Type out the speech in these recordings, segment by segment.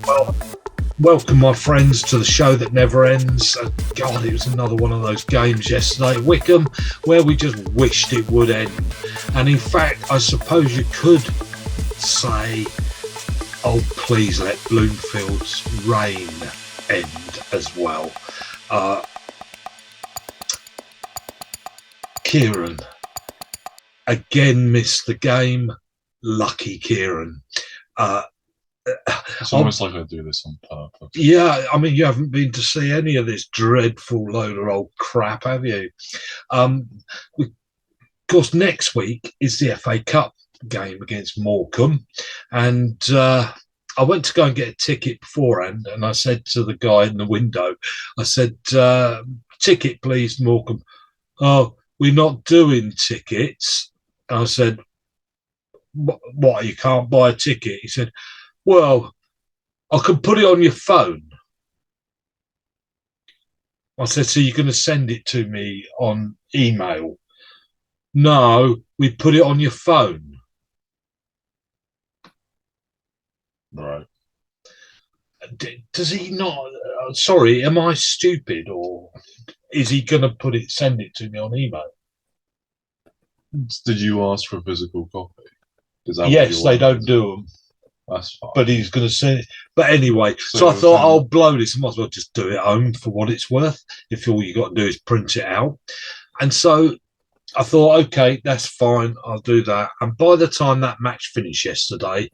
Well, welcome, my friends, to the show that never ends. God, it was another one of those games yesterday at Wycombe where we just wished it would end. And in fact, I suppose you could say, oh, please let Bloomfield's reign end as well. Kieran again missed the game. Lucky Kieran. It's almost like I do this on purpose. Yeah, I mean, you haven't been to see any of this dreadful load of old crap, have you? Of course, next week is the FA Cup game against Morecambe, and I went to go and get a ticket beforehand, and I said to the guy in the window, I said, ticket please, Morecambe. Oh, we're not doing tickets. I said, what, you can't buy a ticket? He said, well, I can put it on your phone. I said, so you're going to send it to me on email? No, we put it on your phone. Right. Does he not? Sorry, am I stupid, or is he going to send it to me on email? Did you ask for a physical copy? Yes, they don't do them. That's fine. But he's going to send it. But anyway, so I thought, I'll blow this. I might as well just do it at home for what it's worth, if all you got to do is print it out. And so I thought, okay, that's fine. I'll do that. And by the time that match finished yesterday,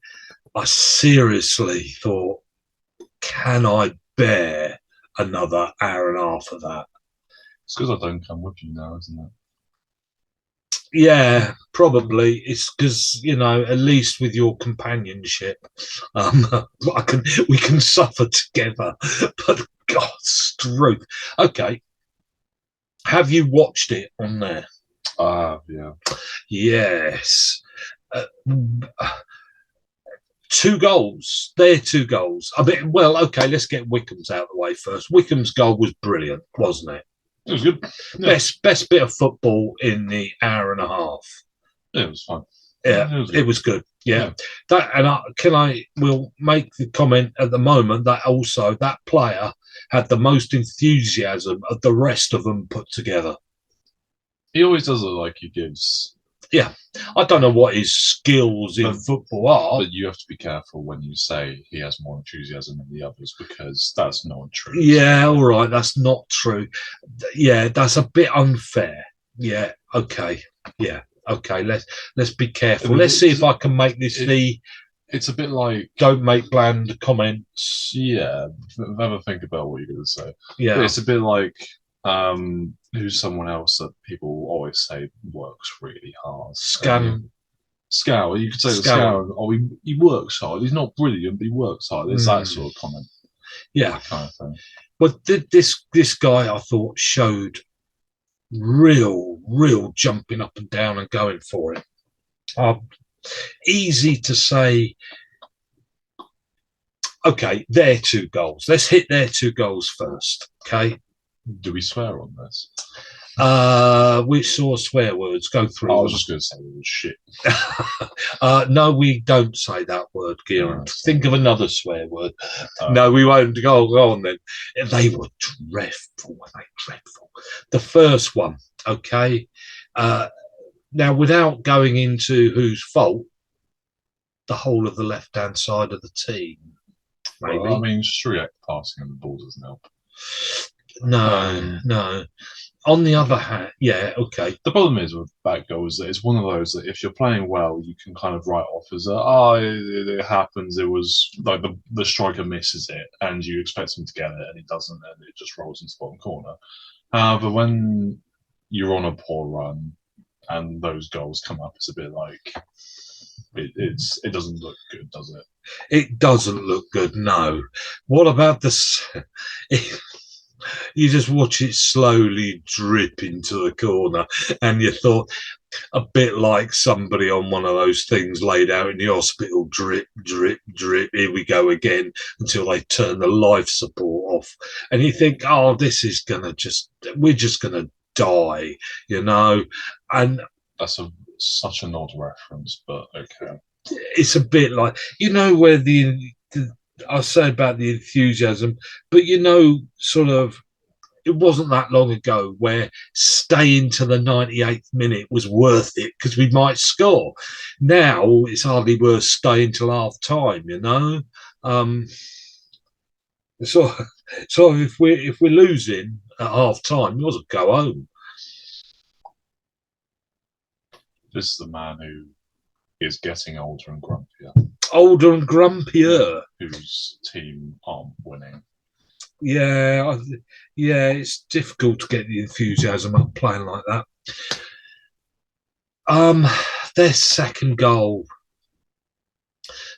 I seriously thought, can I bear another hour and a half of that? It's because I don't come with you now, isn't it? Yeah, probably. It's because, you know, at least with your companionship, we can suffer together. But God's truth. Okay. Have you watched it on there? Yeah. Yes. 2 goals. They're 2 goals. I mean, well, okay, let's get Wycombe's out of the way first. Wycombe's goal was brilliant, wasn't it? It was good. Yeah. Best bit of football in the hour and a half. Yeah, it was fun. Yeah, it was good. Yeah. We'll make the comment at the moment that also that player had the most enthusiasm of the rest of them put together. He always does it like he gives. Yeah. I don't know what his skills in football are. But you have to be careful when you say he has more enthusiasm than the others, because that's not true. Yeah, all right. That's not true. Yeah, that's a bit unfair. Yeah, okay. Yeah, okay. Let's be careful. Let's see if I can make this It's a bit like, don't make bland comments. Yeah, have a think about what you're going to say. Yeah. But it's a bit like, who's someone else that people always say works really hard? Scowl. You could say Scowl. Oh, he works hard. He's not brilliant, but he works hard. It's that sort of comment. Yeah, that kind of thing. But this guy, I thought, showed real jumping up and down and going for it. Easy to say. Okay, their 2 goals. Let's hit their 2 goals first. Okay. Do we swear on this? We saw swear words go through. I was just going to say it was shit. No, we don't say that word, Kieran. Think of another swear word. No, we won't. Go on then. They were dreadful. Were they dreadful? The first one, okay. Now, without going into whose fault, the whole of the left-hand side of the team, maybe. Well, I mean, just react passing and the ball doesn't help. No. On the other hand, yeah, okay. The problem is with back goals that it's one of those that if you're playing well, you can kind of write off as it happens. It was like the striker misses it, and you expect him to get it, and he doesn't, and it just rolls into the bottom corner. But when you're on a poor run and those goals come up, it's a bit like it doesn't look good, does it? It doesn't look good. No. What about this? You just watch it slowly drip into the corner, and you thought, a bit like somebody on one of those things laid out in the hospital, drip, drip, drip, here we go again, until they turn the life support off. And you think, oh, this is we're just going to die, you know? And that's such an odd reference, but okay. It's a bit like, you know, where the I say about the enthusiasm, but sort of, it wasn't that long ago where staying to the 98th minute was worth it because we might score. Now it's hardly worth staying till half time. Um, so, so if we're losing at half time, you must go home. This is the man who is getting older and grumpier. Older and grumpier. Whose team aren't winning. Yeah, it's difficult to get the enthusiasm up playing like that. Their second goal,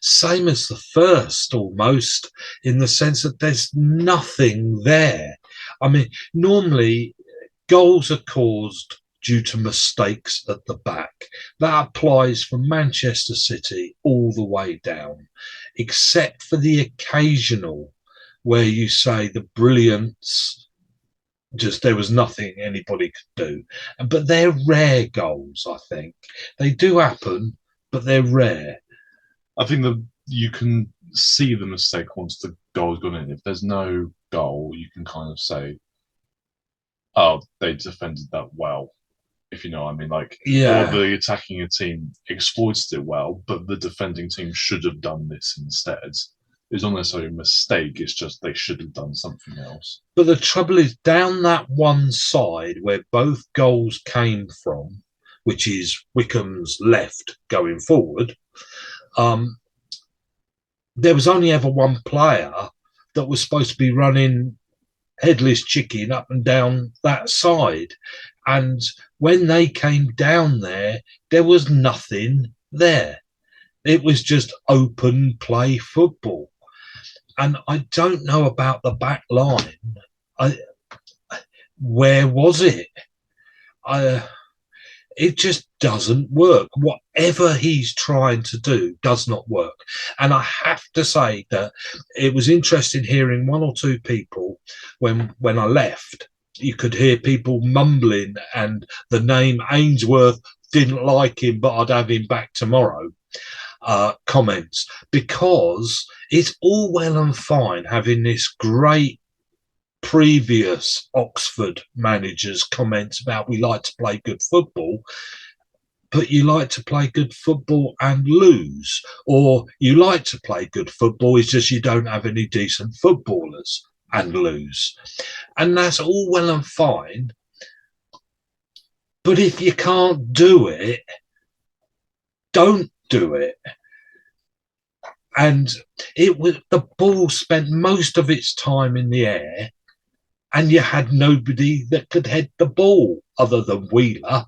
same as the first almost, in the sense that there's nothing there. I mean, normally goals are caused due to mistakes at the back. That applies from Manchester City all the way down, except for the occasional where you say the brilliance, just there was nothing anybody could do. But they're rare goals, I think. They do happen, but they're rare. I think that you can see the mistake once the goal's gone in. If there's no goal, you can kind of say, oh, they defended that well, if you know what I mean. Or the attacking team exploited it well, but the defending team should have done this instead. It's not necessarily a mistake, it's just they should have done something else. But the trouble is, down that one side where both goals came from, which is Wycombe's left going forward, there was only ever one player that was supposed to be running headless chicken up and down that side. And when they came down there was nothing there. It was just open play football. And I don't know about the back line. Where was it? It just doesn't work. Whatever he's trying to do does not work. And I have to say that it was interesting hearing one or two people when I left. You could hear people mumbling, and the name Ainsworth, didn't like him, but I'd have him back tomorrow. Comments, because it's all well and fine having this great previous Oxford managers' comments about we like to play good football, but you like to play good football and lose, or you like to play good football, it's just you don't have any decent footballers and lose. And that's all well and fine, but if you can't do it, don't do it. And the ball spent most of its time in the air, and you had nobody that could head the ball other than Wheeler.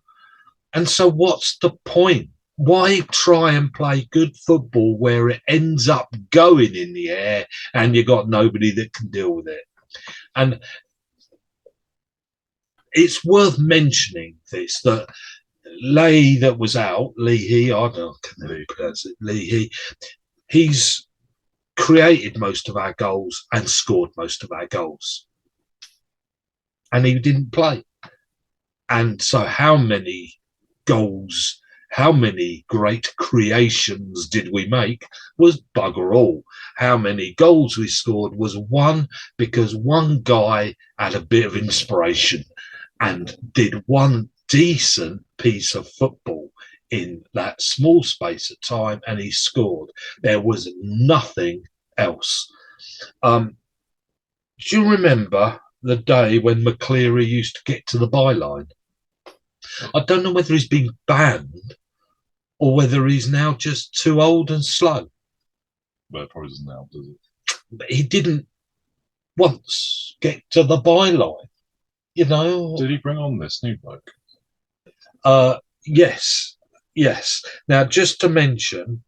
And so what's the point? Why try and play good football where it ends up going in the air and you got nobody that can deal with it? And it's worth mentioning this, that Leahy that was out, Leahy, I don't know, can they pronounce it, Leahy, he's created most of our goals and scored most of our goals. And he didn't play. And so how many goals, how many great creations did we make was bugger all. How many goals we scored was one because one guy had a bit of inspiration and did one decent piece of football in that small space of time, and he scored. There was nothing else. Do you remember the day when McCleary used to get to the byline? I don't know whether he's been banned or whether he's now just too old and slow. Well, it probably doesn't help, does it? But he didn't once get to the byline, you know. Did he bring on this new bloke? Yes. Now, just to mention,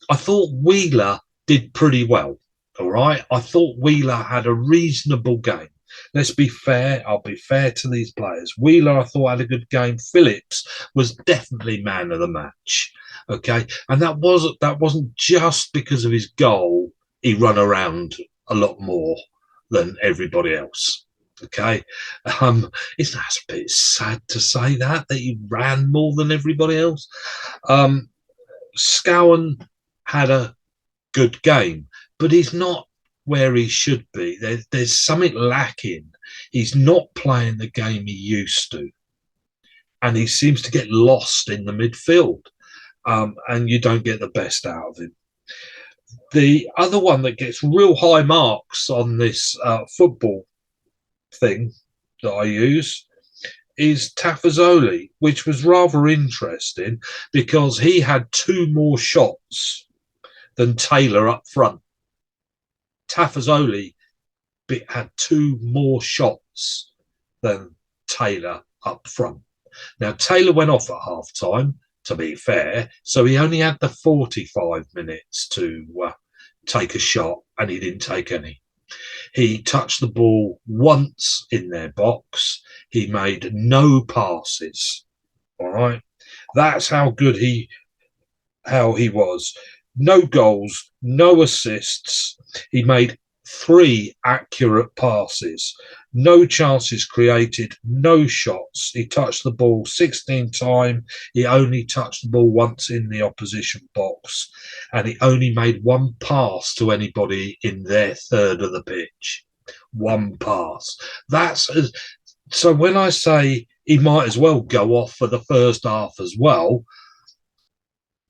I thought Wheeler did pretty well, all right? I thought Wheeler had a reasonable game. Let's be fair. I'll be fair to these players. Wheeler, I thought, had a good game. Phillips was definitely man of the match, okay? And that wasn't just because of his goal. He run around a lot more than everybody else. Okay, it's a bit sad to say that he ran more than everybody else. Scowen had a good game, but he's not where he should be. There's something lacking. He's not playing the game he used to, and he seems to get lost in the midfield, and you don't get the best out of him. The other one that gets real high marks on this football thing that I use is Tafazoli, which was rather interesting because he had 2 more shots than Taylor up front. Tafazoli had 2 more shots than Taylor up front. Now, Taylor went off at half time, to be fair, so he only had the 45 minutes to take a shot, and he didn't take any. He touched the ball once in their box. He made no passes. All right. That's how good he was. No goals, no assists. He made 3 accurate passes, no chances created, no shots. He touched the ball 16 times. He only touched the ball once in the opposition box, and he only made 1 pass to anybody in their third of the pitch. 1 pass. So when I say he might as well go off for the first half as well,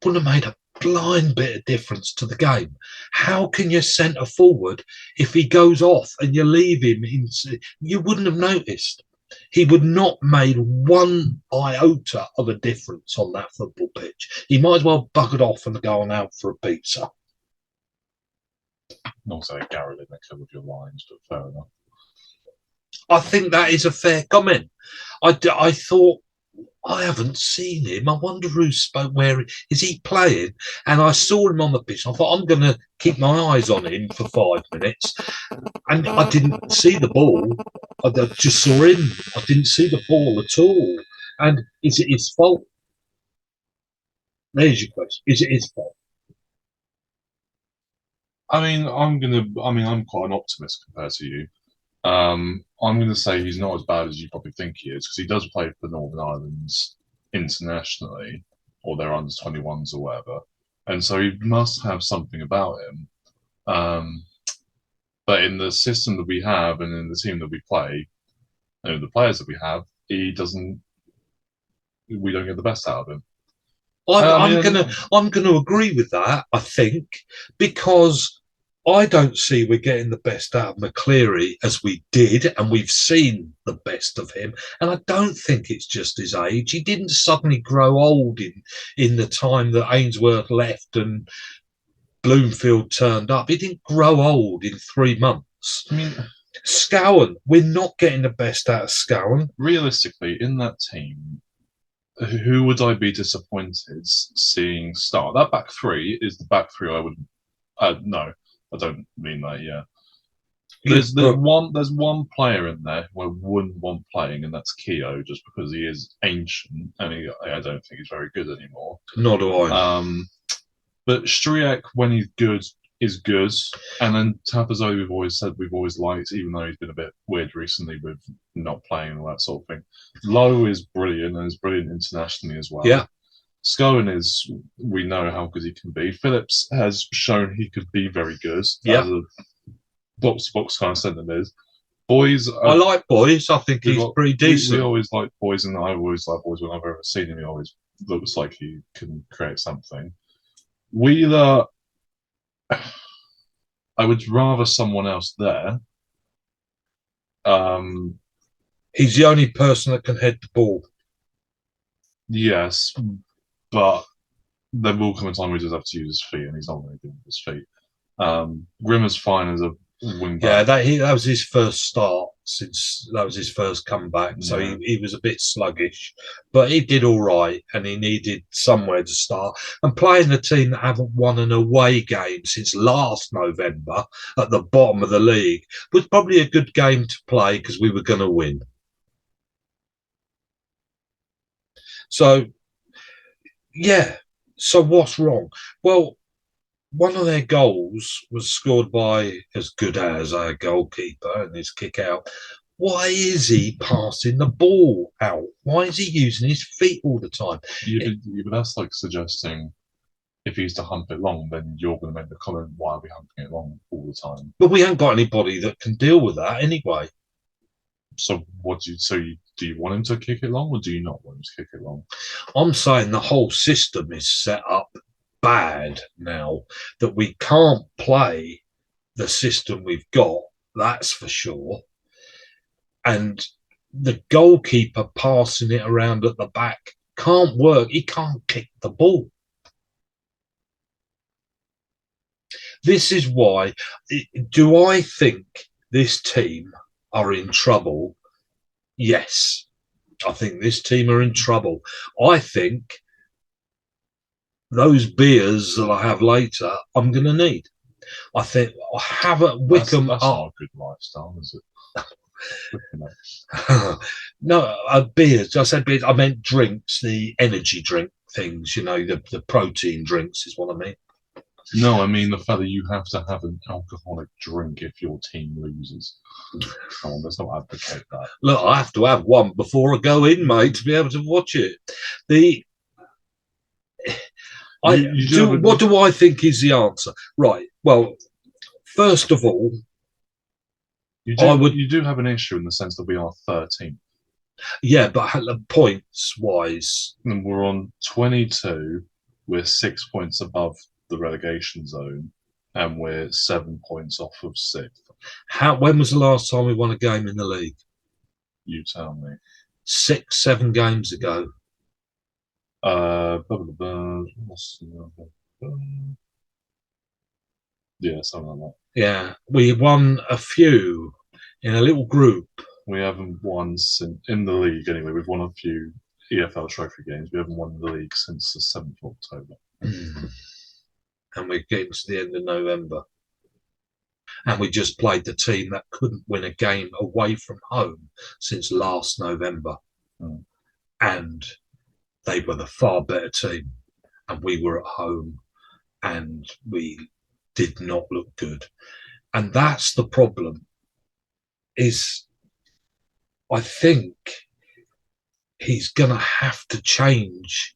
wouldn't have made a blind bit of difference to the game. How can you centre forward if he goes off and you leave him? You wouldn't have noticed. He would not made 1 iota of a difference on that football pitch. He might as well buggered off and go on out for a pizza. Not say Garrett in the with your lines, but fair enough. I think that is a fair comment. I thought, I haven't seen him. I wonder where is he playing? And I saw him on the pitch. I thought, I'm going to keep my eyes on him for 5 minutes. And I didn't see the ball. I just saw him. I didn't see the ball at all. And is it his fault? There's your question. Is it his fault? I'm quite an optimist compared to you. I'm going to say he's not as bad as you probably think he is, because he does play for Northern Ireland internationally, or their under 21s or whatever, and so he must have something about him. But in the system that we have and in the team that we play, the players that we have, we don't get the best out of him. I'm gonna agree with that, I think, because I don't see we're getting the best out of McCleary as we did, and we've seen the best of him. And I don't think it's just his age. He didn't suddenly grow old in the time that Ainsworth left and Bloomfield turned up. He didn't grow old in 3 months. Scowen, we're not getting the best out of Scowen. Realistically, in that team, who would I be disappointed seeing start? That back 3 is the back 3 I would. No, I don't mean that. Yeah, there's one player in there who I wouldn't want playing, and that's Keogh, just because he is ancient and I don't think he's very good anymore. Nor do I. But Striek, when he's good, is good, and then Tafazoli we've always liked, even though he's been a bit weird recently with not playing and all that sort of thing. Lowe is brilliant and is brilliant internationally as well. Yeah. Scowen we know how good he can be. Phillips has shown he could be very good. Yeah. As a box-to-box kind of centre is. Boys, I like Boys. I think he's pretty decent. We always like Boys, and I've always liked Boys when I've ever seen him. He always looks like he can create something. Wheeler, I would rather someone else there. He's the only person that can head the ball. Yes, but there will come a time where he does have to use his feet, and he's not going to do it with his feet. Grimmer's fine as a wing back. Yeah, that was his first start since that was his first comeback. So he was a bit sluggish, but he did all right, and he needed somewhere to start. And playing the team that haven't won an away game since last November at the bottom of the league was probably a good game to play because we were going to win. So, yeah. So what's wrong? Well, one of their goals was scored by as good as our goalkeeper and his kick out. Why is he passing the ball out? Why is he using his feet all the time? But that's like suggesting if he's to hump it long, then you're going to make the comment, why are we humping it long all the time? But we haven't got anybody that can deal with that anyway. So do you want him to kick it long, or do you not want him to kick it long? I'm saying the whole system is set up bad now, that we can't play the system we've got, that's for sure. And the goalkeeper passing it around at the back can't work. He can't kick the ball. This is why. Do I think this team are in trouble? Yes. I think this team are in trouble. I think those beers that I have later, I'm going to need. I think I have at Wycombe. That's not a good lifestyle, is it? No, beers. I said beers. I meant drinks, the energy drink things. You know, the protein drinks is what I mean. No, I mean the fact that you have to have an alcoholic drink if your team loses. Come on, let's not advocate that. Look, I have to have one before I go in, mate, to be able to watch it. What do I think is the answer? Right. Well, first of all, you do have an issue in the sense that we are 13th. Yeah, but points wise, and we're on 22. We're 6 points above the relegation zone, and we're 7 points off of 6th. When was the last time we won a game in the league? You tell me. 6-7 games ago. Yeah, something like that. Yeah, we won a few in a little group. We haven't won in the league anyway. We've won a few EFL trophy games. We haven't won the league since the 7th of October. And we're getting to the end of November. And we just played the team that couldn't win a game away from home since last November. And they were the far better team. And we were at home. And we did not look good. And that's the problem. I think he's going to have to change.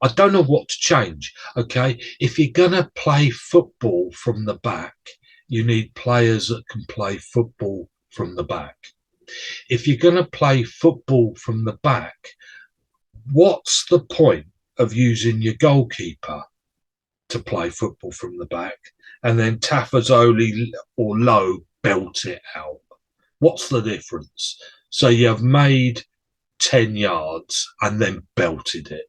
I don't know what to change, okay? If you're going to play football from the back, you need players that can play football from the back. If you're going to play football from the back, what's the point of using your goalkeeper to play football from the back and then Tafazoli or Lowe belt it out? What's the difference? So you've made 10 yards and then belted it.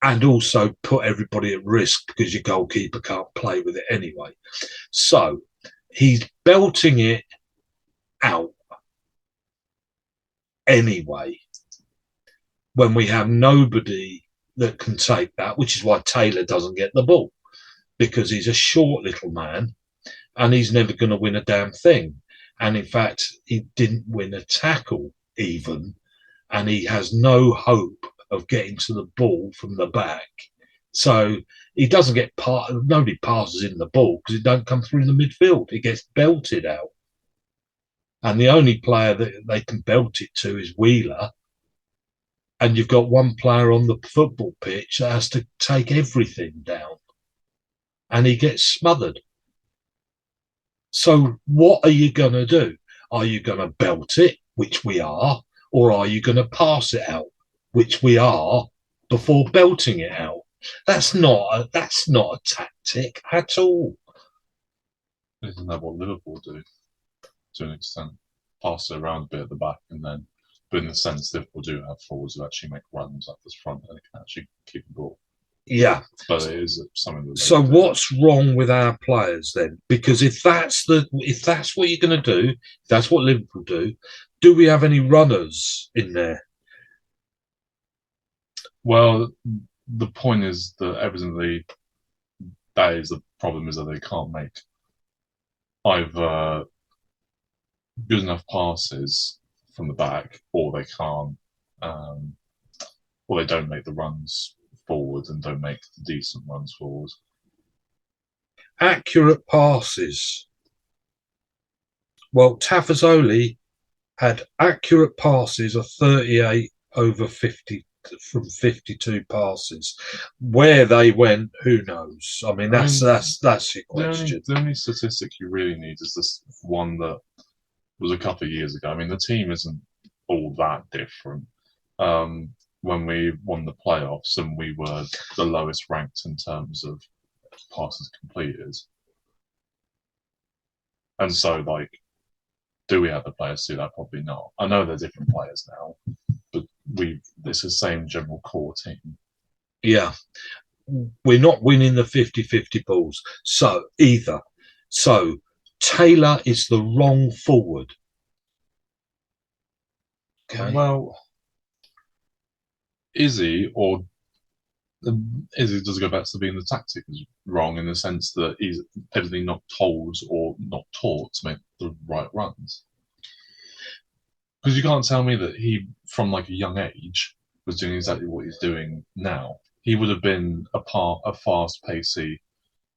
And also put everybody at risk because your goalkeeper can't play with it anyway. So he's belting it out anyway when we have nobody that can take that, which is why Taylor doesn't get the ball, because he's a short little man and he's never going to win a damn thing. And in fact, he didn't win a tackle even, and he has no hope of getting to the ball from the back. So he doesn't get nobody passes in the ball because it don't come through the midfield. It gets belted out. And the only player that they can belt it to is Wheeler. And you've got one player on the football pitch that has to take everything down. And he gets smothered. So what are you going to do? Are you going to belt it, which we are, or are you going to pass it out, which we are, before belting it out? That's not a tactic at all. Isn't that what Liverpool do to an extent? Pass it around a bit at the back, and then, but in the sense Liverpool do have forwards who actually make runs up the front and they can actually keep the ball. Yeah, but it is something. So what's wrong with our players then? Because if that's what you're going to do, if that's what Liverpool do we have any runners in there? Well, the point is that evidently that is the problem, is that they can't make either good enough passes from the back, or they can't, or they don't make the runs forward and don't make decent runs forward. Accurate passes. Well, Tafazoli had accurate passes of 38 over 50 from 52 passes. Where they went, who knows? I mean, that's your question. The only statistic you really need is this one that was a couple of years ago. I mean, the team isn't all that different. When we won the playoffs and we were the lowest ranked in terms of passes completed. And so, like, do we have the players to do that? Probably not. I know they're different players now, but it's the same general core team. Yeah. We're not winning the 50-50 balls. So Taylor is the wrong forward. Okay. Well, is he, or is it does it go back to being the tactic is wrong in the sense that he's evidently not told or not taught to make the right runs? Because you can't tell me that he, from like a young age, was doing exactly what he's doing now. He would have been a fast, pacey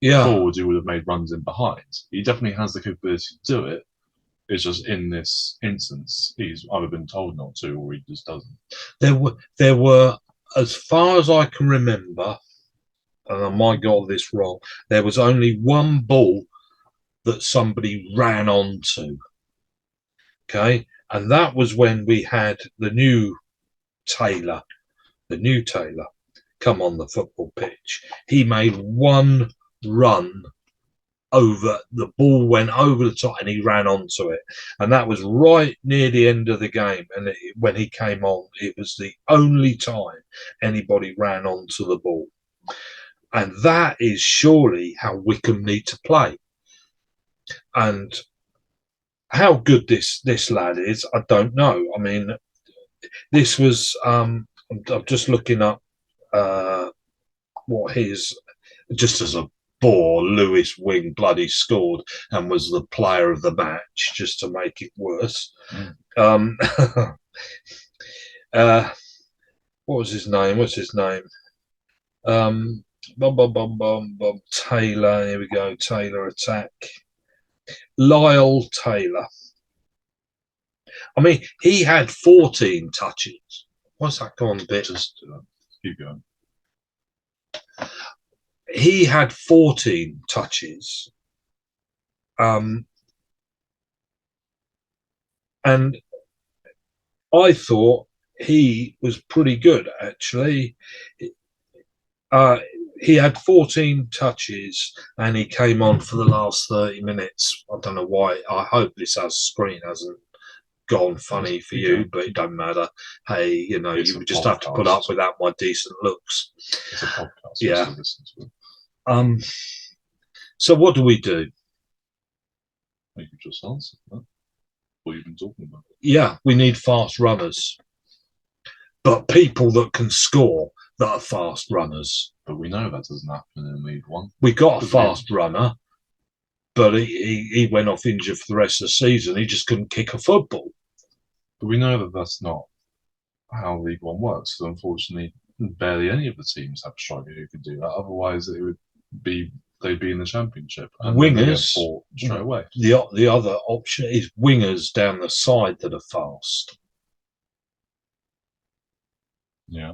forward who would have made runs in behind. He definitely has the capability to do it. It's just in this instance, he's either been told not to or he just doesn't. There were, as far as I can remember, and I might got this wrong, there was only one ball that somebody ran onto. Okay. And that was when we had the new Taylor come on the football pitch. He made one run over, the ball went over the top and he ran onto it. And that was right near the end of the game. And when he came on, it was the only time anybody ran onto the ball. And that is surely how Wycombe need to play. And how good this lad is, I don't know. I mean, this was, I'm just looking up what his, just as a bore, Lewis Wing bloody scored and was the player of the match, just to make it worse. What was his name? Taylor, here we go, Taylor attack. Lyle Taylor. I mean, he had 14 touches. What's that gone a bit? Just keep going. He had 14 touches. And I thought he was pretty good, actually. He had 14 touches and he came on for the last 30 minutes. I don't know why. I hope this screen hasn't gone funny for you, but it don't matter. Hey, you know, you just have to put up without my decent looks. It's a podcast. Yeah. So what do we do? You just answered that. What you've been talking about. Yeah, we need fast runners, but people that can score that are fast runners. But we know that doesn't happen in League One. We got a fast runner, but he went off injured for the rest of the season. He just couldn't kick a football. But we know that that's not how League One works. So unfortunately, barely any of the teams have a striker who could do that. Otherwise, they'd be in the Championship. And wingers straight away. The other option is wingers down the side that are fast. Yeah.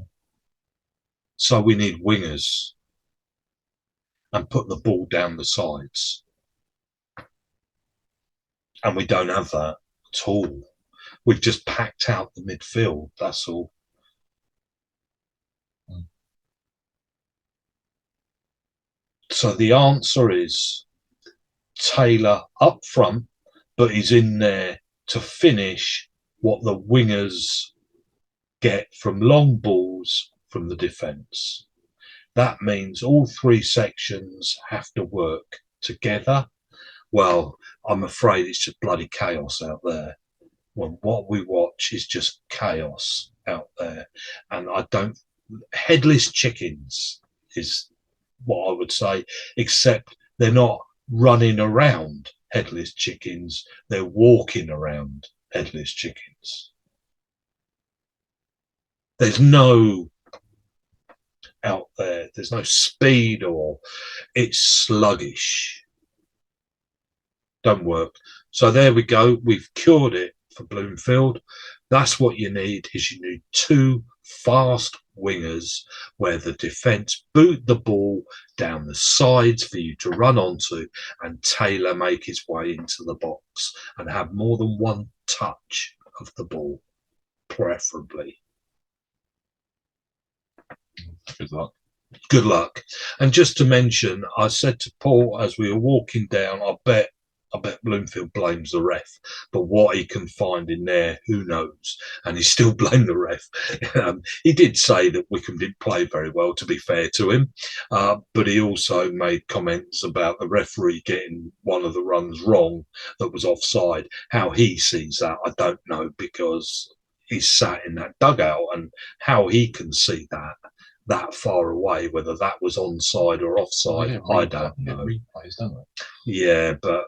So we need wingers and put the ball down the sides. And we don't have that at all. We've just packed out the midfield, that's all. So the answer is Taylor up front, but he's in there to finish what the wingers get from long balls from the defence. That means all three sections have to work together. Well, I'm afraid it's just bloody chaos out there. Well, what we watch is just chaos out there. And headless chickens is what I would say, except they're not running around headless chickens, they're walking around headless chickens. There's no out there, there's no speed, or it's sluggish. Don't work. So there we go, we've cured it for Bloomfield. That's what you need, is you need two fast wingers where the defence boot the ball down the sides for you to run onto, and Taylor make his way into the box and have more than one touch of the ball, preferably. Good luck. Good luck. And just to mention, I said to Paul as we were walking down, I bet Bloomfield blames the ref, but what he can find in there, who knows? And he still blamed the ref. He did say that Wycombe didn't play very well, to be fair to him, but he also made comments about the referee getting one of the runs wrong that was offside. How he sees that, I don't know, because he's sat in that dugout, and how he can see that far away, whether that was onside or offside, I don't know. Replays, don't they? Yeah, but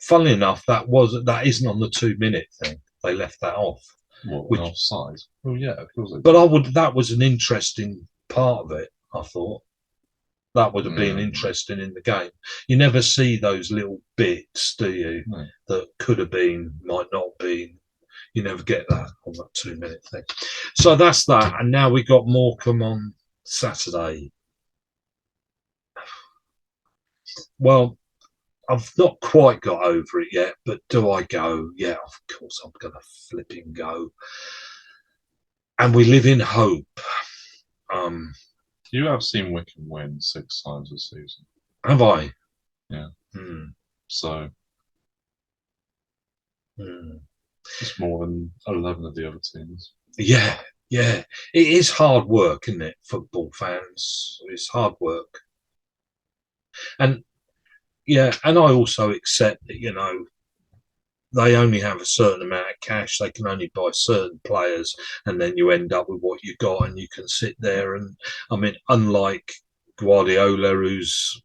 funnily enough, that isn't on the 2-minute thing. They left that off. What, offside? Oh yeah, of course. But that was an interesting part of it. I thought that would have been interesting in the game. You never see those little bits, do you? No. That could have been, might not have been. You never get that on that 2-minute thing. So that's that. And now we got Morecambe on Saturday. Well, I've not quite got over it yet, but do I go? Yeah, of course I'm going to flipping go. And we live in hope. You have seen Wycombe win 6 times this season. Have I? Yeah. So it's more than 11 of the other teams. Yeah. It is hard work, isn't it, football fans? It's hard work. And yeah, and I also accept that, they only have a certain amount of cash. They can only buy certain players, and then you end up with what you got, and you can sit there. And I mean, unlike Guardiola, who's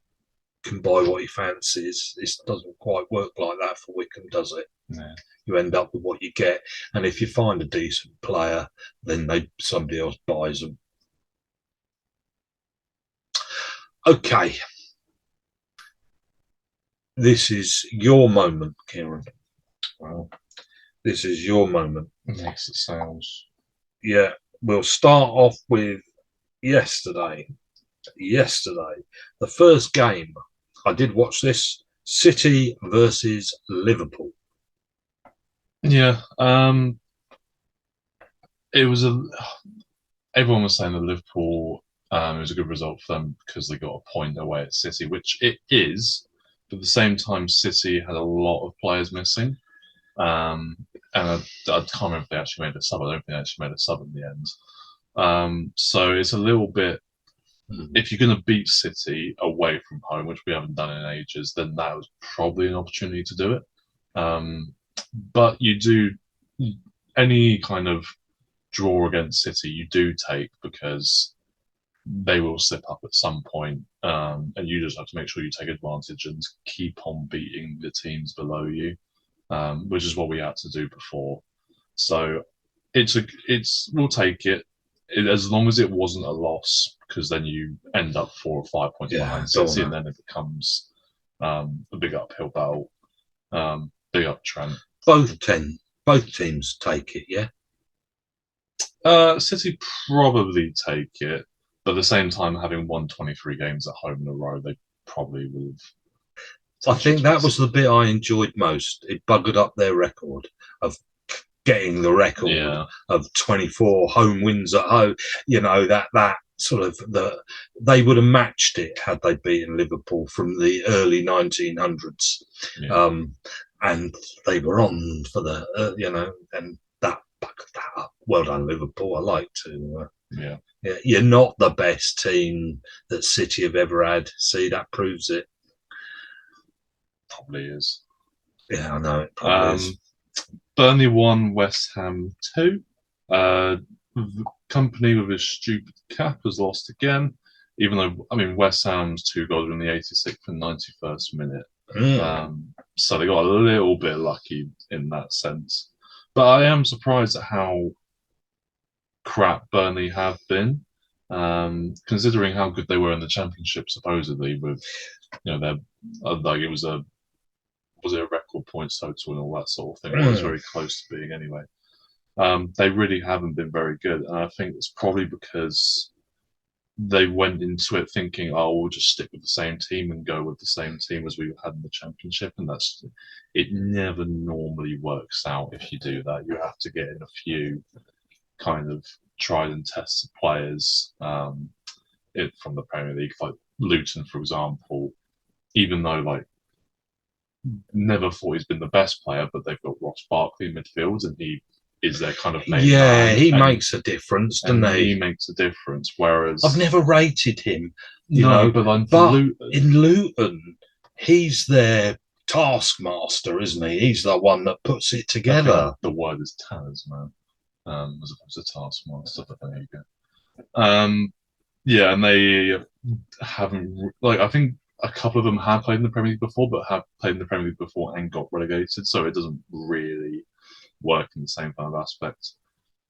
can buy what he fancies, this doesn't quite work like that for Wycombe, does it? Yeah. You end up with what you get, and if you find a decent player, then somebody else buys them. Okay. This is your moment, Kieran. Well, this is your moment. Makes it sounds. Yeah, we'll start off with yesterday. The first game. I did watch this. City versus Liverpool. Yeah. It was everyone was saying that Liverpool, it was a good result for them because they got a point away at City, which it is. But at the same time, City had a lot of players missing. And I can't remember if they actually made a sub. I don't think they actually made a sub in the end. So it's a little bit, if you're going to beat City away from home, which we haven't done in ages, then that was probably an opportunity to do it. But you do, any kind of draw against City, you do take, because they will slip up at some point, and you just have to make sure you take advantage and keep on beating the teams below you. Which is what we had to do before. So we'll take it as long as it wasn't a loss, because then you end up 4 or 5 points behind City, and then it becomes a big uphill battle. Big up Trent. Both teams take it, yeah. City probably take it, but at the same time, having won 23 games at home in a row, they probably would have. I think that was the bit I enjoyed most. It buggered up their record of getting the record of 24 home wins at home. That sort of they would have matched it had they beaten Liverpool from the early 1900s. And they were on for and that buggered that up. Well done, Liverpool. I like to. You're not the best team that City have ever had. See, that proves it. Probably is. Yeah, I know it probably is. Burnley 1, West Ham 2. Company with his stupid cap has lost again, even though, West Ham's 2 goals were in the 86th and 91st minute. So they got a little bit lucky in that sense. But I am surprised at how crap Burnley have been, considering how good they were in the Championship, supposedly, with, it was it a record points total and all that sort of thing? It was very close to being anyway. They really haven't been very good, and I think it's probably because they went into it thinking, "Oh, we'll just stick with the same team and go with the same team as we had in the championship," and it never normally works out if you do that. You have to get in a few kind of tried and tested players from the Premier League, like Luton, for example. Even though like never thought he's been the best player, but they've got Ross Barkley in midfield, and he is their kind of main man. He makes a difference, doesn't he? He makes a difference. Whereas I've never rated him, but in Luton, he's their taskmaster, isn't he? He's the one that puts it together. The word is talisman, as opposed to taskmaster. But there you go. Yeah, and they haven't I think a couple of them have played in the Premier League before, but have played in the Premier League before and got relegated, so it doesn't really work in the same kind of aspect.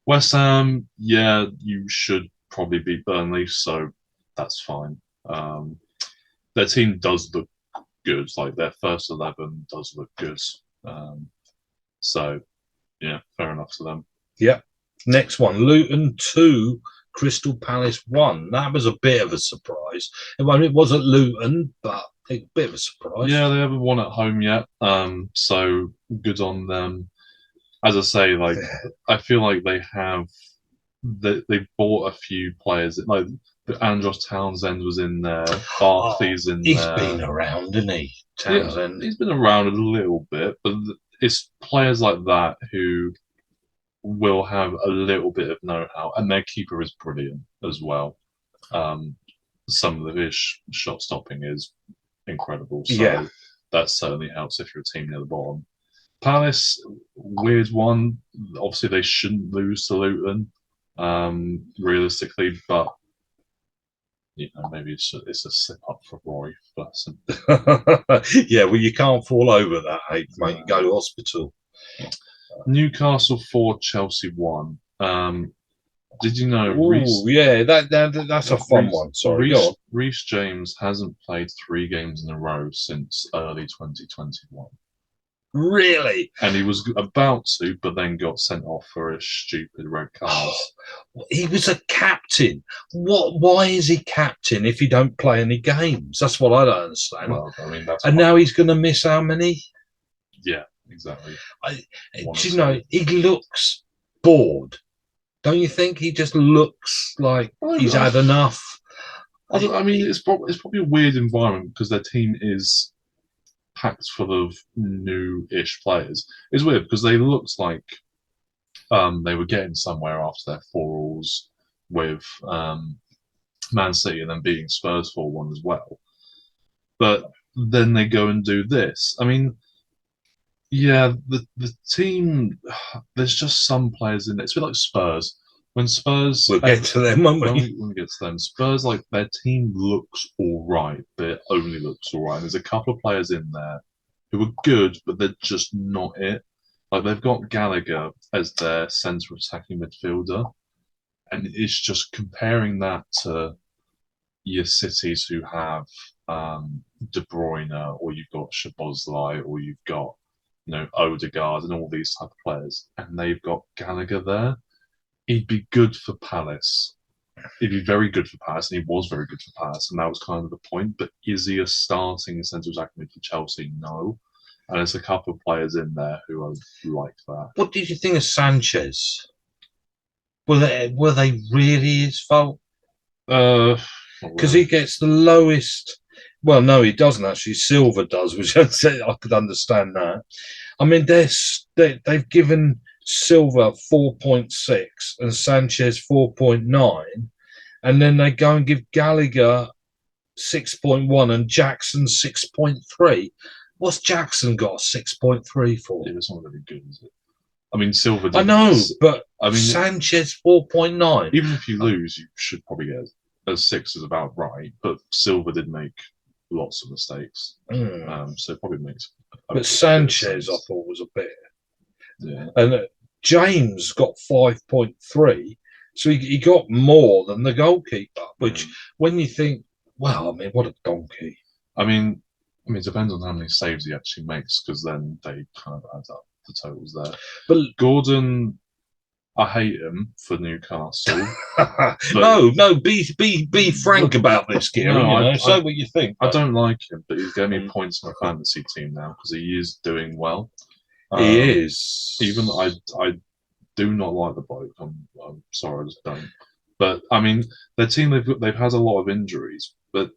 West Ham, yeah, you should probably beat Burnley, so that's fine. Their team does look good, like their first 11 does look good. So, yeah, fair enough to them. Yeah. Next one, Luton 2, Crystal Palace 1. That was a bit of a surprise. It wasn't Luton, but a bit of a surprise. Yeah, they haven't won at home yet, so good on them. As I say, like I feel like they bought a few players. Like Andros Townsend was in there, Barkley's in there. He's been around, isn't he? Townsend. Yeah, he's been around a little bit, but it's players like that who will have a little bit of know-how, and their keeper is brilliant as well. Some of his shot stopping is incredible, so that certainly helps if you're a team near the bottom. Palace, weird one. Obviously, they shouldn't lose to Luton, realistically, but maybe it's a slip up for Roy. Bless him. Yeah, well, you can't fall over that, mate. You go to hospital. Newcastle 4, Chelsea 1. Did you know? That's a fun one. Sorry, go on. Reece James hasn't played 3 games in a row since early 2021. Really? And he was about to, but then got sent off for a stupid red card. He was a captain. Why is he captain if he don't play any games? That's what I don't understand. Well, I mean, now he's going to miss how many? Yeah, exactly. He looks bored. Don't you think he just looks like he's had enough? I mean, it's probably a weird environment because their team is packed full of new-ish players. It's weird because they looked like they were getting somewhere after their 4-alls with Man City and then beating Spurs 4-1 as well. But then they go and do this. I mean, yeah, the team, there's just some players in it. It's a bit like Spurs. When Spurs... We'll get to them, won't we? When we get to them. Spurs, like, their team looks all right, but it only looks all right. And there's a couple of players in there who are good, but they're just not it. Like, they've got Gallagher as their centre attacking midfielder, and it's just comparing that to your cities who have De Bruyne, or you've got Szoboszlai, or you've got Odegaard and all these type of players, and they've got Gallagher there. He'd be good for Palace. He'd be very good for Palace, and he was very good for Palace, and that was kind of the point. But is he a starting centre attacking for Chelsea? No. And there's a couple of players in there who are like that. What did you think of Sanchez? Were they really his fault? Because he gets the lowest. Well, no, he doesn't actually. Silva does, which I could understand that. I mean, they've given Silva 4.6 and Sanchez 4.9, and then they go and give Gallagher 6.1 and Jackson 6.3. What's Jackson got 6.3 for? It's not really good, is it? I mean, Silva. I know, but I mean, Sanchez 4.9. Even if you lose, you should probably get a 6 is about right. But Silva did make lots of mistakes, so it probably makes. But Sanchez, I thought, was a bit. Yeah. And James got 5.3, so he got more than the goalkeeper. Which, when you think, well, I mean, what a donkey. I mean, it depends on how many saves he actually makes, because then they kind of add up the totals there. But Gordon, I hate him for Newcastle. No, be frank about this, Kieran. No, Say what you think. I don't like him, but he's getting me points in my fantasy team now because he is doing well. He is. Even I do not like the bloke. I'm sorry, I just don't. But I mean, their team they've had a lot of injuries, but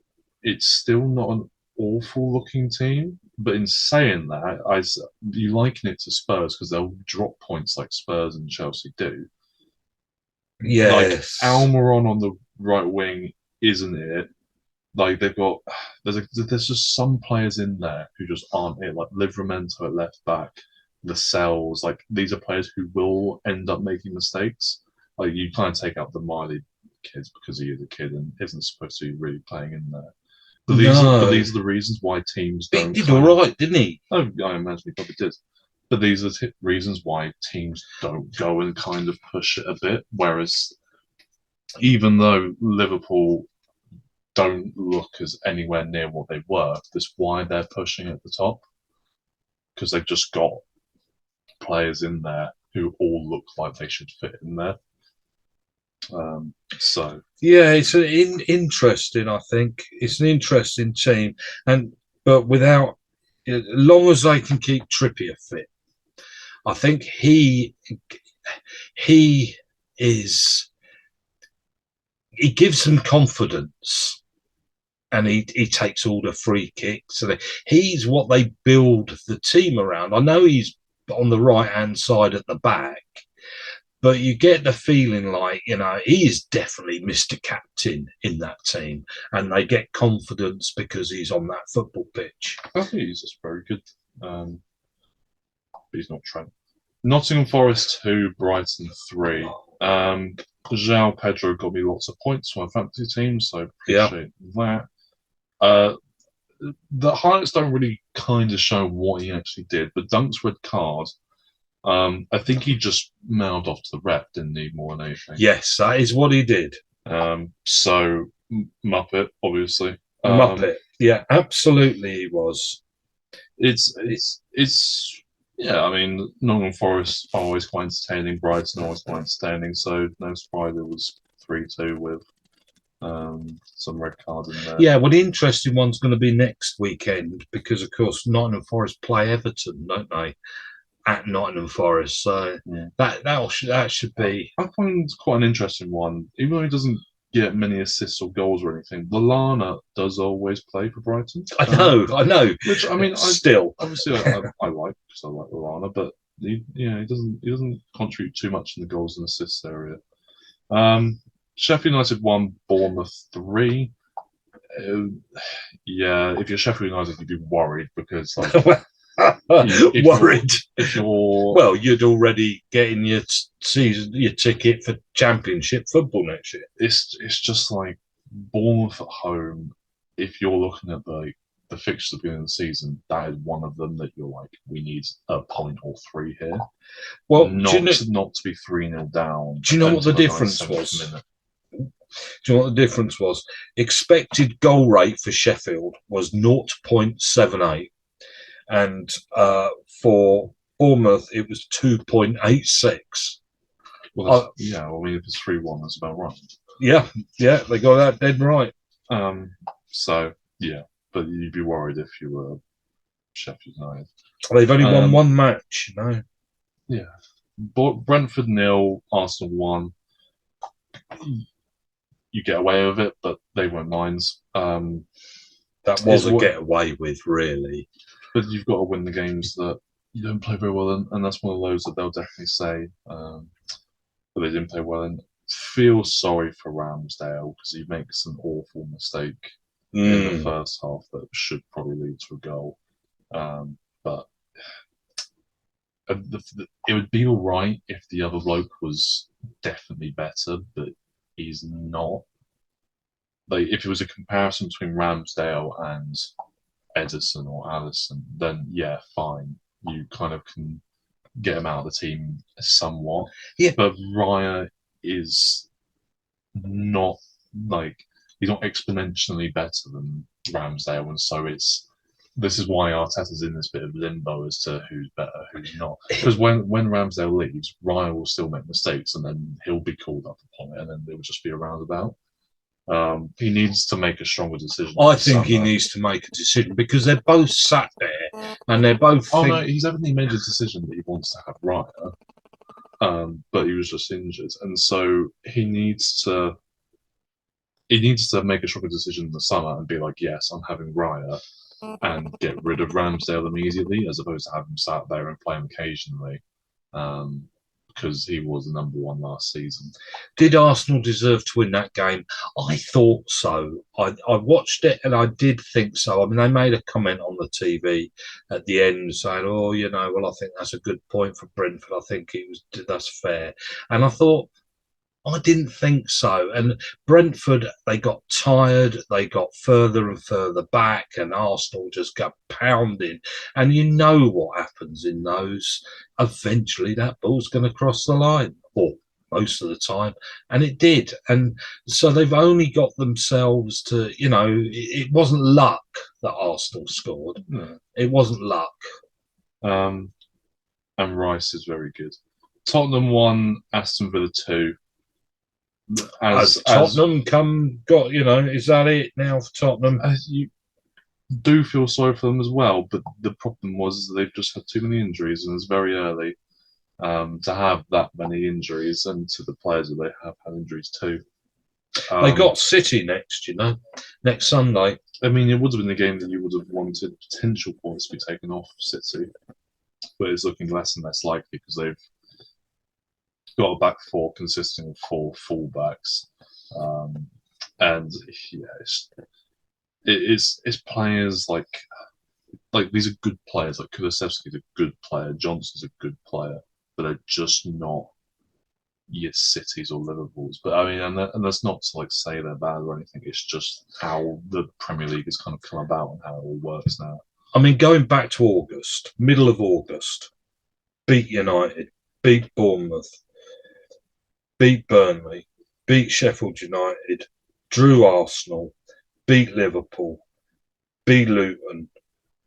it's still not an awful looking team. But in saying that, you liken it to Spurs because they'll drop points like Spurs and Chelsea do. Yes. Like Almiron on the right wing isn't it. Like they've got there's just some players in there who just aren't it. Like Livramento at left back, Lascelles. Like these are players who will end up making mistakes. Like you kind of take out the Miley kids because he is a kid and isn't supposed to be really playing in there. But these are the reasons why teams don't. He did all right, didn't he? Oh, I imagine he probably did. But these are reasons why teams don't go and kind of push it a bit. Whereas, even though Liverpool don't look as anywhere near what they were, that's why they're pushing at the top. Because they've just got players in there who all look like they should fit in there. So yeah, it's interesting. I think it's an interesting team, but without, as long as they can keep Trippier fit, I think he gives them confidence, and he takes all the free kicks. So he's what they build the team around. I know he's on the right hand side at the back. But you get the feeling like, he is definitely Mr. Captain in that team. And they get confidence because he's on that football pitch. I think he's just very good. But he's not Trent. Nottingham Forest 2, Brighton 3. João Pedro got me lots of points for my fantasy team, so appreciate that. The highlights don't really kind of show what he actually did, but Dunk's red card, I think he just mailed off to the rep, didn't he, more than anything? Yes, that is what he did. So, Muppet, obviously. Muppet, yeah, absolutely he was. Yeah, I mean, Nottingham Forest are always quite entertaining, Brighton always quite entertaining, so no surprise it was 3-2 with some red card in there. Yeah, well, the interesting one's going to be next weekend because, of course, Nottingham Forest play Everton, don't they? At Nottingham Forest, so yeah. that should be. I find it's quite an interesting one, even though he doesn't get many assists or goals or anything. Lallana does always play for Brighton. I know. Which I mean, obviously I like because I like Lallana, but he doesn't contribute too much in the goals and assists area. Sheffield United 1, Bournemouth 3. Yeah, if you're Sheffield United, you'd be worried because like. Worried. Well, you'd already getting your ticket for Championship football next year. It's just like Bournemouth at home. If you're looking at the fixtures at the beginning of the season, that is one of them that you're like, we need a point or 3 here. Well, not to be 3-0 down. Do you know what the difference was? Do you know what the difference was? Expected goal rate for Sheffield was 0.78. And for Bournemouth, it was 2.86. Well, I mean, if it's 3-1, that's about right. Yeah, they got that dead right. So, yeah, but you'd be worried if you were Sheffield United. They've only won one match, Yeah. Brentford 0, Arsenal 1. You get away with it, but they weren't mines. That was a get away with, really. But you've got to win the games that you don't play very well in, and that's one of those that they'll definitely say that they didn't play well in. Feel sorry for Ramsdale because he makes an awful mistake in the first half that should probably lead to a goal. But it would be all right if the other bloke was definitely better, but he's not. Like, if it was a comparison between Ramsdale and Edison or Allison, then yeah, fine. You kind of can get him out of the team somewhat. Yeah. But Raya is he's not exponentially better than Ramsdale, and so it's this is why Arteta's in this bit of limbo as to who's better, who's not. Because when Ramsdale leaves, Ryan will still make mistakes, and then he'll be called up upon it, and then it will just be a roundabout. He needs to make a stronger decision. I think he needs to make a decision because they're both sat there and they're both. No, he's definitely made a decision that he wants to have Raya, but he was just injured, and so he needs to make a stronger decision in the summer and be like, yes, I'm having Raya, and get rid of Ramsdale immediately, as opposed to have him sat there and play him occasionally. Because he was the number one last season. Did Arsenal deserve to win that game? I thought so. I watched it and I did think so. I mean, they made a comment on the TV at the end saying, "Oh, well, I think that's a good point for Brentford. I think that's fair." And I thought, I didn't think so. And Brentford, they got tired. They got further and further back, and Arsenal just got pounded. And you know what happens in those. Eventually, that ball's going to cross the line, or most of the time. And it did. And so they've only got themselves to, it wasn't luck that Arsenal scored. No. It wasn't luck. And Rice is very good. Tottenham 1, Aston Villa 2. As Tottenham is that it now for Tottenham? You do feel sorry for them as well, but the problem was they've just had too many injuries, and it's very early to have that many injuries, and to the players that they have had injuries too. They got City next Sunday. I mean, it would have been the game that you would have wanted potential points to be taken off City, but it's looking less and less likely because they've got a back four consisting of 4 fullbacks, and it's players like these are good players. Like Kulusevski's a good player, Johnson's a good player, but they're just not your Cities or Liverpools. But I mean, and that's not to say they're bad or anything. It's just how the Premier League has kind of come about and how it all works now. I mean, going back to middle of August, beat United, beat Bournemouth, beat Burnley, beat Sheffield United, drew Arsenal, beat Liverpool, beat Luton,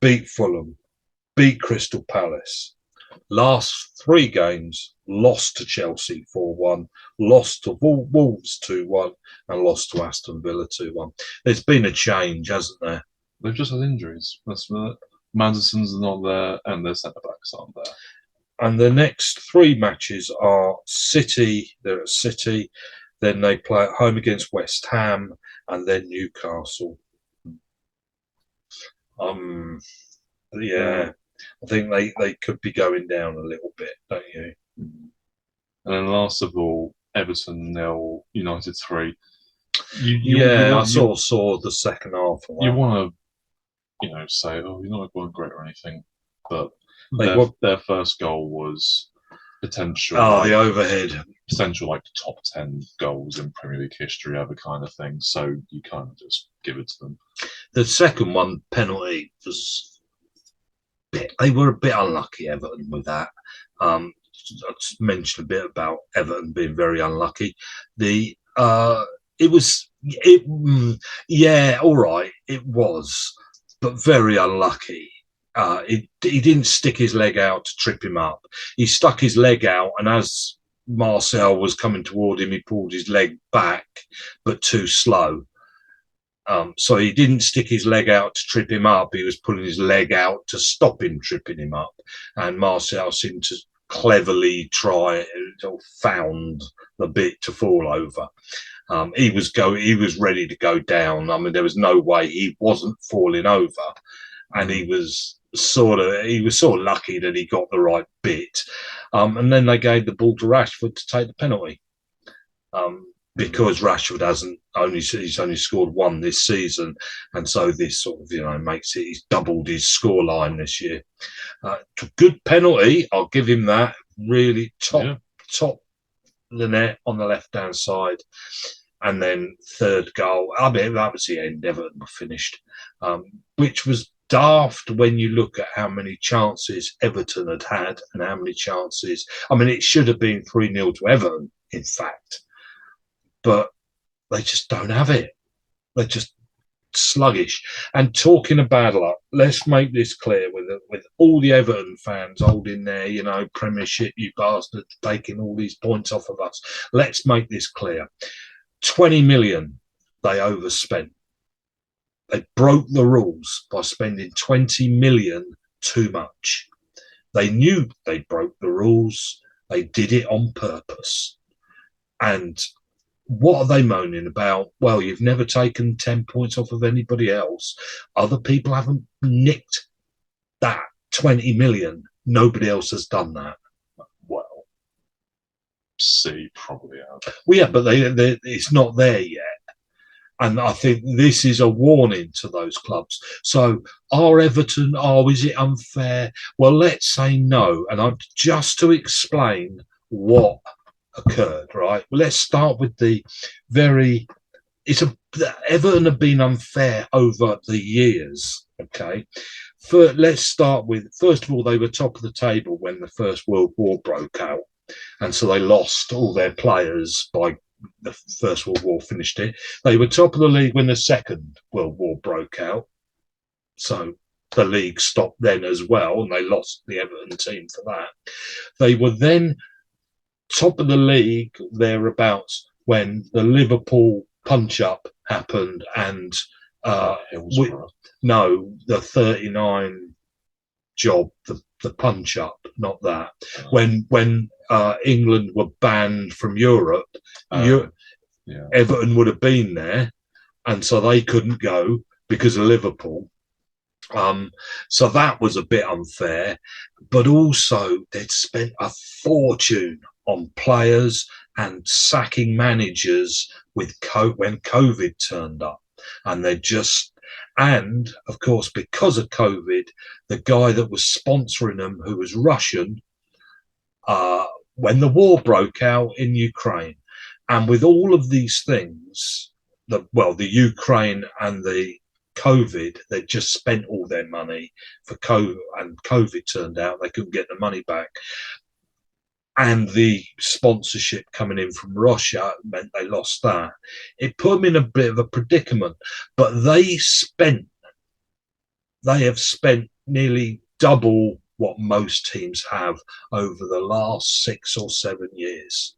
beat Fulham, beat Crystal Palace. Last 3 games, lost to Chelsea 4-1, lost to Wolves 2-1, and lost to Aston Villa 2-1. There's been a change, hasn't there? They've just had injuries. Manderson's not there, and their centre-backs aren't there. And the next 3 matches are City. They're at City. Then they play at home against West Ham, and then Newcastle. Yeah, I think they could be going down a little bit, don't you? And then last of all, Everton 0, United 3. I sort of saw the second half of that. You want to, say, oh, United weren't great or anything, but their first goal was potential. The overhead. Potential top 10 goals in Premier League history, ever kind of thing. So you kind of just give it to them. The second one, penalty, was they were a bit unlucky, Everton, with that. I just mentioned a bit about Everton being very unlucky. All right, it was, but very unlucky. He didn't stick his leg out to trip him up. He stuck his leg out, and as Martial was coming toward him, he pulled his leg back, but too slow. So he didn't stick his leg out to trip him up. He was pulling his leg out to stop him tripping him up. And Martial seemed to cleverly found the bit to fall over. He was ready to go down. I mean, there was no way he wasn't falling over. And he was sort of lucky that he got the right bit. And then they gave the ball to Rashford to take the penalty. Because Rashford he's only scored 1 this season, and so this sort of makes it, he's doubled his scoreline this year. Good penalty, I'll give him that. Really top the net on the left hand side, and then third goal. I mean, that was the end. Everton were finished, which was daft when you look at how many chances Everton had and how many chances. I mean, it should have been 3-0 to Everton, in fact. But they just don't have it. sluggish. And talking of bad luck, let's make this clear with all the Everton fans holding their, Premiership, you bastards, taking all these points off of us. Let's make this clear. 20 million they overspent. They broke the rules by spending 20 million too much. They knew they broke the rules. They did it on purpose. And what are they moaning about? Well, you've never taken 10 points off of anybody else. Other people haven't nicked that 20 million. Nobody else has done that. Well, C probably have. Well, yeah, but it's not there yet. And I think this is a warning to those clubs. So are Everton, is it unfair? Well, let's say no. And just to explain what occurred, right? Well, let's start with Everton have been unfair over the years, okay? Let's start with, first of all, they were top of the table when the First World War broke out. And so they lost all their players by the First World War finished it. They were top of the league when the Second World War broke out. So the league stopped then as well, and they lost the Everton team for that. They were then top of the league thereabouts when the Liverpool punch-up happened and the 39 job, the punch-up, not that. When England were banned from Europe, Everton would have been there, and so they couldn't go because of Liverpool. So that was a bit unfair, but also they'd spent a fortune on players and sacking managers when COVID turned up, and and of course, because of COVID, the guy that was sponsoring them, who was Russian, when the war broke out in Ukraine, and with all of these things, the Ukraine and the COVID, they just spent all their money for COVID, and COVID turned out they couldn't get the money back. And the sponsorship coming in from Russia meant they lost that. It put them in a bit of a predicament, but they have spent nearly double what most teams have over the last 6 or 7 years.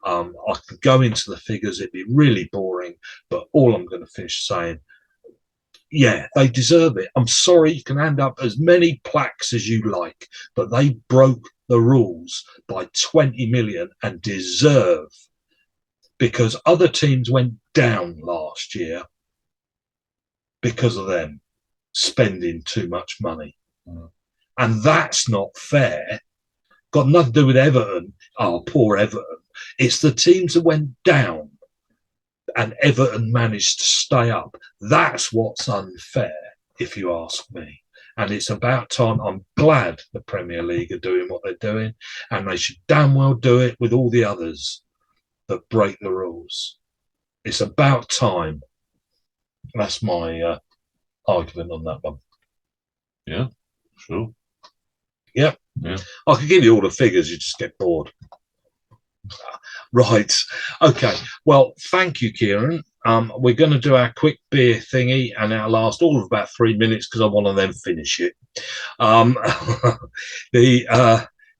I could go into the figures, it'd be really boring, but all I'm going to finish saying, yeah, they deserve it. I'm sorry, you can hand up as many plaques as you like, but they broke the rules by 20 million and deserve, because other teams went down last year because of them spending too much money. And that's not fair. Got nothing to do with Everton. Oh, poor Everton. It's the teams that went down and Everton managed to stay up. That's what's unfair, if you ask me. And it's about time. I'm glad the Premier League are doing what they're doing, and they should damn well do it with all the others that break the rules. It's about time. That's my argument on that one. Yeah, sure. Yep. Yeah. I could give you all the figures, you just get bored. Right. Okay. Well, thank you, Kieran. We're going to do our quick beer thingy, and that'll last all of about 3 minutes because I want to then finish it.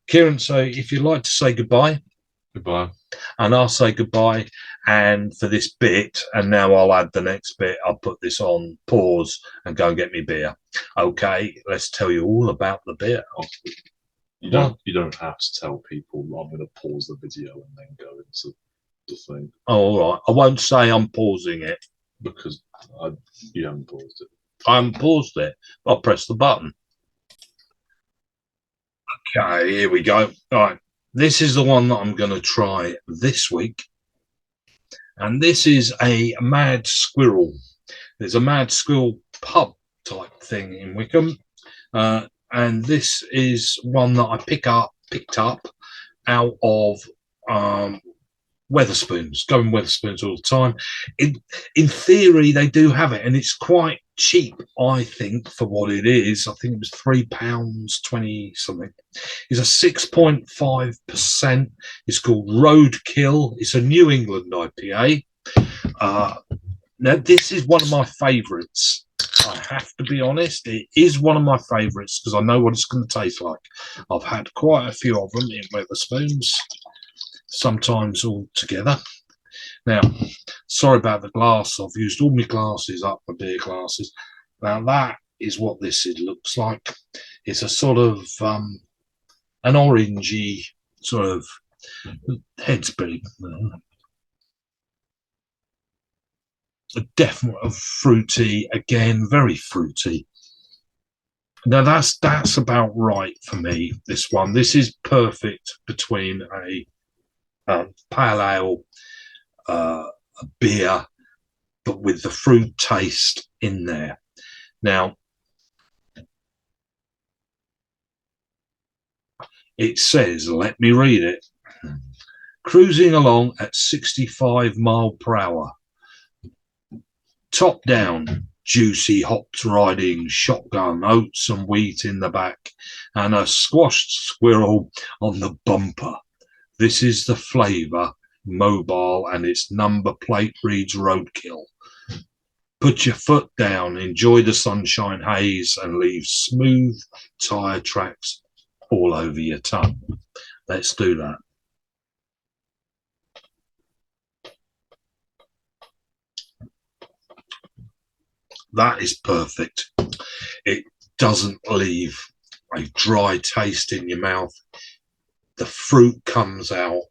Kieran, so if you'd like to say goodbye. Goodbye. And I'll say goodbye. And for this bit, and now I'll add the next bit, I'll put this on pause and go and get me beer. Okay, let's tell you all about the beer. You don't have to tell people I'm going to pause the video and then go into the thing. Oh, all right. I won't say I'm pausing it. Because you haven't paused it. I haven't paused it. I'll press the button. Okay, here we go. All right. This is the one that I'm going to try this week. And this is a Mad Squirrel. There's a Mad Squirrel pub type thing in Wycombe. And this is one that I picked up out of Wetherspoons. Going Wetherspoons all the time. In theory, they do have it, and it's quite cheap, I think, for what it is. I think it was £3.20 something. It's a 6.5%. It's called Roadkill. It's a New England IPA. Now, this is one of my favourites. I have to be honest. It is one of my favourites because I know what it's going to taste like. I've had quite a few of them in Wetherspoons, sometimes all together. Now, sorry about the glass. I've used all my glasses up, my beer glasses. Now, that is what this looks like. It's a sort of an orangey sort of head's big. Definitely fruity, again, very fruity. Now that's about right for me. This one, this is perfect between a pale ale, a beer, but with the fruit taste in there. Now, it says, let me read it. Cruising along at 65 miles per hour. Top down, juicy hops riding, shotgun, oats and wheat in the back, and a squashed squirrel on the bumper. This is the flavour, mobile, and its number plate reads Roadkill. Put your foot down, enjoy the sunshine haze, and leave smooth tyre tracks all over your tongue. Let's do that. That is perfect. It doesn't leave a dry taste in your mouth. The fruit comes out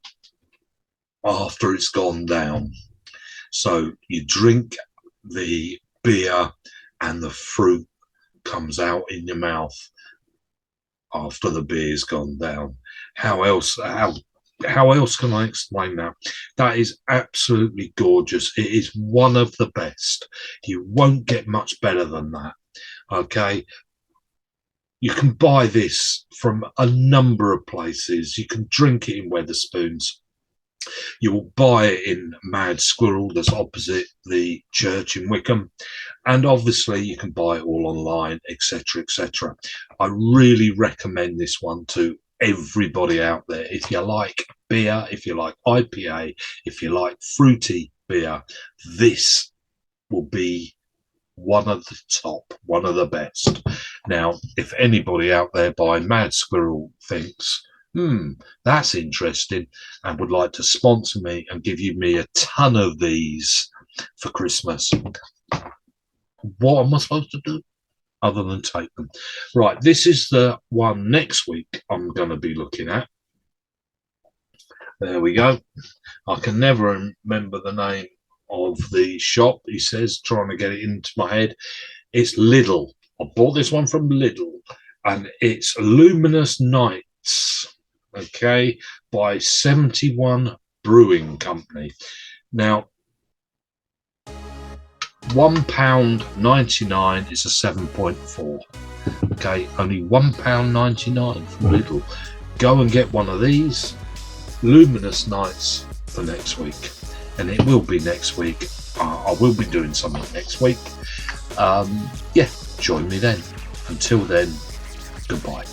after it's gone down. So you drink the beer and the fruit comes out in your mouth after the beer's gone down. How else can I explain that? That is absolutely gorgeous. It is one of the best. You won't get much better than that. Okay. You can buy this from a number of places. You can drink it in Wetherspoons. You will buy it in Mad Squirrel, that's opposite the church in Wycombe. And obviously you can buy it all online, etc., etc. I really recommend this one to everybody out there. If you like beer, if you like IPA, if you like fruity beer, this will be one of the top, one of the best. Now, if anybody out there by Mad Squirrel thinks, that's interesting, and would like to sponsor me and give me a ton of these for Christmas, what am I supposed to do other than take them? Right, this is the one next week I'm going to be looking at. There we go. I can never remember the name of the shop, he says, trying to get it into my head. It's Lidl. I bought this one from Lidl, and it's Luminous Nights, okay, by 71 Brewing Company. Now, £1.99 is a 7.4. Okay, only £1.99 from Lidl. Go and get one of these Luminous Nights for next week, and it will be next week. I will be doing something next week. Yeah, join me then. Until then, goodbye.